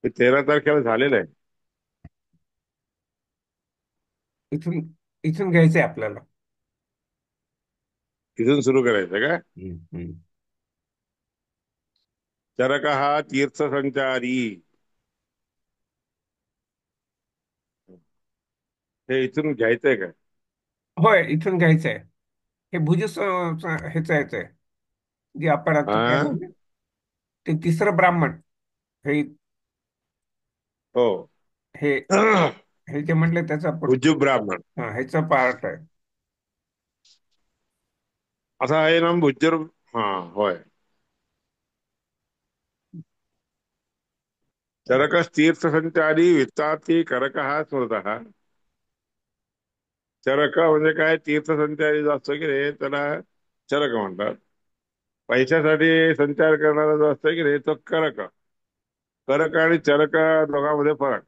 हे 13 तारखेला झालेलं आहे. इथून इथून घ्यायचंय आपल्याला. इथून सुरू करायचं का? हम्म, हम्म. चरक हा तीर्थसंचारी. हे इथून घ्यायचंय का? होय, इथून घ्यायचंय. हे भुज ह्याचं यायचंय, जे आपण आता काय हा. म्हणले, ते तिसरं ब्राह्मण. हे हो. हे हे जे म्हणले त्याचा उज्जू ब्राह्मण. ह्याचा पार्ट आहे. असा आहे ना भुज्जर. हा. होय. चरकस्तीर्थसंचारी वित्तार्थी करक हा स्मृतः. चरक म्हणजे काय? तीर्थसंचारी जो असतो की रे त्याला चरक म्हणतात. पैशासाठी संचार करणारा जो असतो की रे तो करक. करक आणि चरक दोघांमध्ये फरक.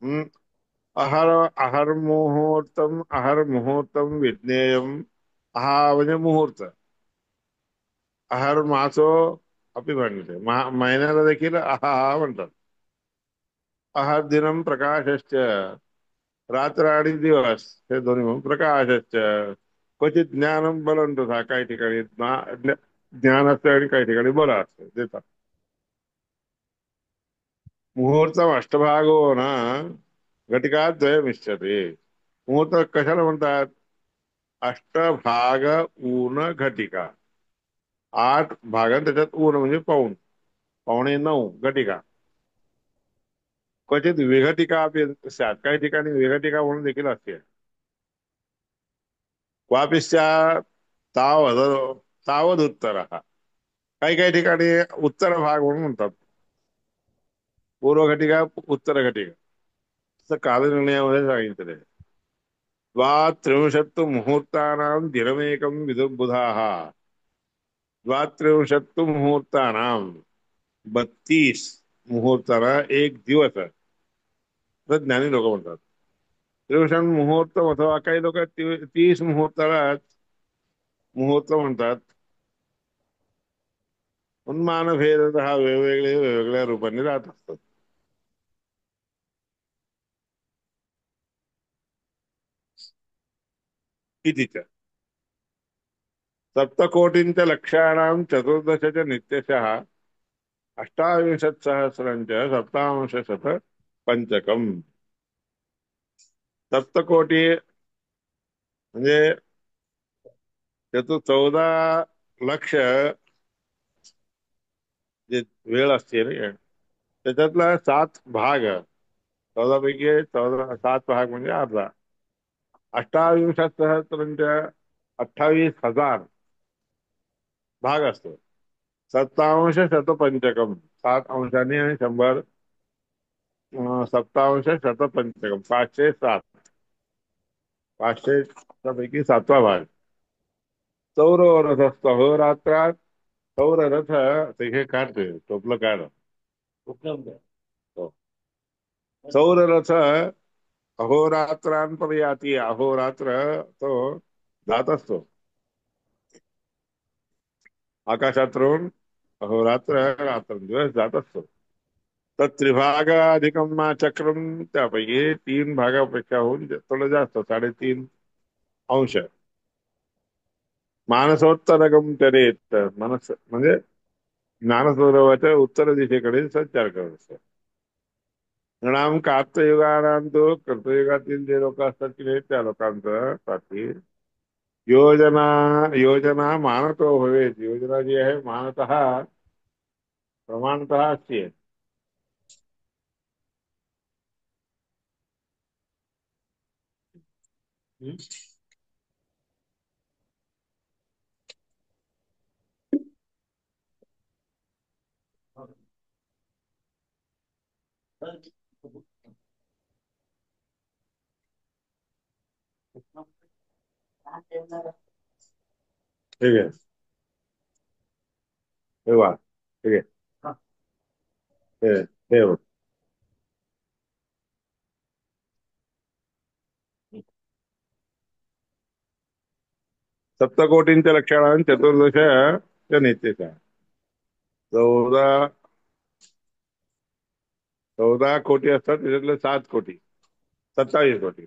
हम्म. आहार आहार मुहूर्तम विज्ञेयम. हा म्हणजे मुहूर्त. आहार मासो अपि म्हणते, महिन्याला देखील आहा म्हणतात. आहार दिनम प्रकाशश्च. रात्र आणि दिवस हे दोन्ही म्हणून प्रकाशश्च. क्वचित ज्ञानम बलम तथा. काही ठिकाणी ज्ञान असते आणि काही ठिकाणी बल असते देतात. मुहूर्तम अष्टभागो ना घटिका द्वयमिष्यते. मुहूर्त कशाला म्हणतात? अष्टभाग ऊन घटिका. 8 भाग आणि त्याच्यात ऊन म्हणजे पाऊण. पावणे 9 घटिका. क्वचित विघटिका अपि स्यात्. काही ठिकाणी विघटिका म्हणून देखील असते. क्वापि स्यात् तावद तावदुत्तर. काही काही ठिकाणी उत्तर भाग म्हणून म्हणतात. पूर्व घटिका, उत्तर घटिका, असं कालनिर्णयामध्ये सांगितलेलं आहे. द्वात्रिंशत्तु मुहूर्तानां दिनमेकं विदुर्बुधाः. द्वात्रिंशत्तु मुहूर्तानां 32 मुहूर्ताला एक दिवस असं ज्ञानी लोक म्हणतात. त्रिवशन मुहूर्त अथवा काही लोक 30 मुहूर्ताला मुहूर्त म्हणतात. उन्मान भेद हा वेगवेगळे वेगवेगळ्या रूपाने राहत असतात. कितीच्या सप्तकोटींच्या लक्षाणां चतुर्दश नित्यशः अष्टाविंशत् सहस्रंच सप्तांश शत पंचकम. सप्तकोटी म्हणजे 14 लक्ष जे वेळ असते ना त्याच्यातला 7 भाग. 14 पैकी 7 भाग म्हणजे अर्धा. अष्टाविंशत् सहस्रंच 28,000 भाग असतो. सत्तांश शतपंचकम 7 अंशाने आणि 100. सत्तांश शतपंचकम 507. 500 पैकी 7वा भाग. सौररथ असतो अहोरात्रात. सौररथ ते हे काढते टोपलं काढ. हो. सौररथ अहोरात्रांपर्यंत अहोरात्र तो जात असतो आकाशात राहून. अहोरात्र रात्रंदिवस जात असतो. तर त्रिभागाधिकम चक्रम त्यापैकी 3 भागापेक्षा होऊन थोडं जास्त 3.5 अंश. मानसोत्तरगम चरेत. मनस म्हणजे ज्ञानसरोवराच्या उत्तर दिशेकडे संचार करत असतो. नृणाम कात्युगानां तो कृतयुगातील जे लोक असतात की नाही त्या लोकांचं साठी योजना योजना मानतो हवेत. योजना जी आहे मानतः प्रमाणतः असते. हम्म. ठीक आहे. हे वा. ठीक आहे. हे हे बघ. सप्तकोटींच्या लक्षणां चतुर्दश च नित्यच्या. 14 14 कोटी असतात त्याच्यातले 7 कोटी, 27 कोटी,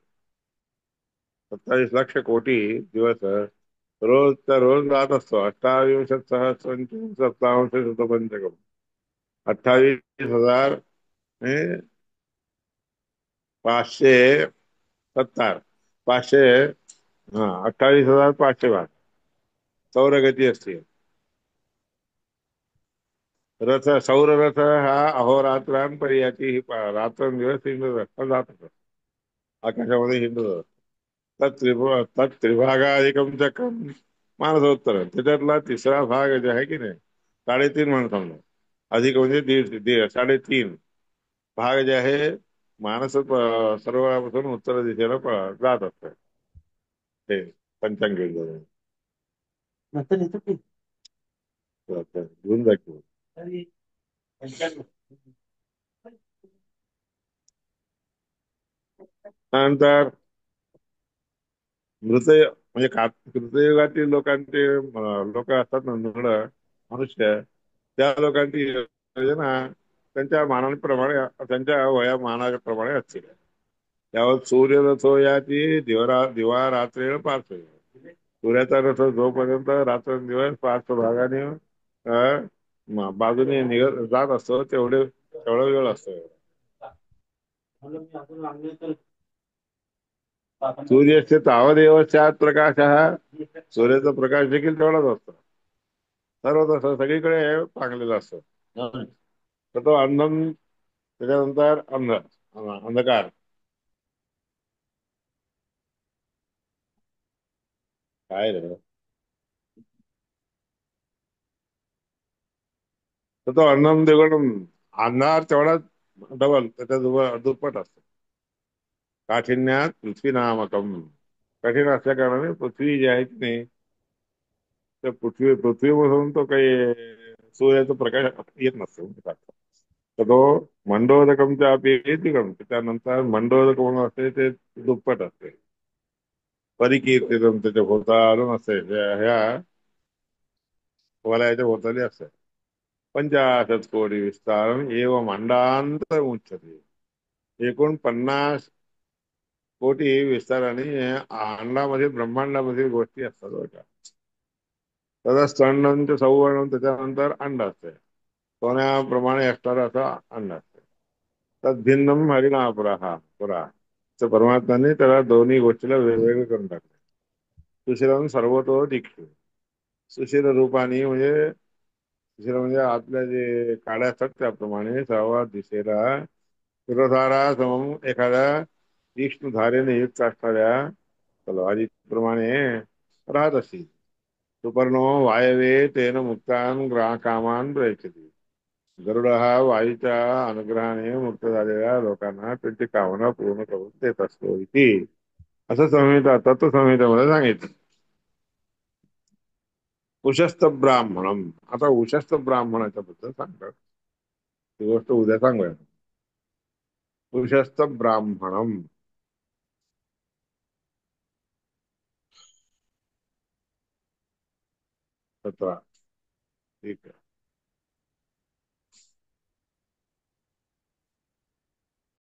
27 लक्ष कोटी दिवस रोजच्या रोज राहत असतो. 28,सहस्रांश 27 28,000 हे 570, 500, हा 28,500 सौरगती असते. सौर रथ हा अहोरात्रांपर्याची ही रात्रंदिवस हिंडत जात असतो. आकाशामध्ये हिंडत असतो. तत्त्रिभागाधिकम चक्रम मानसोत्तर, त्याच्यातला तिसरा भाग जे आहे की नाही, 3.5 म्हणून समजा. अधिक म्हणजे दीड 3.5 भाग जे आहे मानस सरोवरापासून उत्तर दिशेला जात असतं. ते पंचांग घेऊन जा की. त्यानंतर मृत म्हणजे कृतयुगातील लोकांचे लोक असतात ना, मनुष्य, त्या लोकांची योजना त्यांच्या मानाप्रमाणे, त्यांच्या वयामानाप्रमाणे असते. त्यावर सूर्य रथ याची दिवा रात्रेळ पार्थ, सूर्याचा रथ जोपर्यंत रात्रंदिवस पाच भागाने बाजूने निघत जात असतो, तेवढा वेळ असतो. सूर्यस्य तावदेव स्यात् प्रकाशः, सूर्याचा प्रकाश देखील तेवढाच असतो. सर्व तसं सगळीकडे पांगलेलं असतं. तर तो अंधन, त्याच्यानंतर अंधकार. काय रे, तर तो अन्नम द्विगुणम, अंधार तेवढाच डबल, त्याच्या दुप्पट असतो. काठिण्यात पृथ्वी नामकम, कठीण असल्या कारणाने पृथ्वी जी आहे की नाही, त्या पृथ्वीपासून तो काही सूर्याचा प्रकाश येत नसतो. तर तो मंडोदकमच्या अपि त्यानंतर मंडोदक म्हणून असते ते दुप्पट असते. परिकीर्तितम त्याच्या भोवतालून असते, ह्या वलयाच्या भोवताली असते. 50 कोटी विस्तारम एवं अंडांतर उच्यते, एकूण 50 कोटी विस्ताराने अंडामध्ये, ब्रह्मांडामध्ये गोष्टी असतात बरं का. तसंच स्तंडम सौवर्णम, त्याच्यानंतर अंड असते. सोन्याप्रमाणे असणार असं अंड असते. तद्भिन्नम हरिणा पुरा, तर परमात्माने त्याला दोन्ही गोष्टीला वेगवेगळे करून टाकले. सुशिरम सर्वतो दीक्षित, सुशील रूपाने म्हणजे, दुसरं म्हणजे आपल्या जे काड्या असतात त्याप्रमाणे सर्व दिशेला शिरोधारा समम एखाद्या तीक्ष्ण धारेने युक्त असणाऱ्या तलवारीप्रमाणे राहत असे. सुपर्णो वायवे तेन मुक्तान कामान प्रयच्छति, गरुड हा वायूच्या अनुग्रहाने मुक्त झालेल्या लोकांना त्यांची कामना पूर्ण करून देत असतो इति, असं तत्वसंहितेमध्ये सांगितलं. उशस्त ब्राह्मणम, आता उशस्त ब्राह्मणाच्या बद्दल सांगतात. ती गोष्ट उद्या सांगूया. उशस्त ब्राह्मणम. तत्वा ठीक आहे.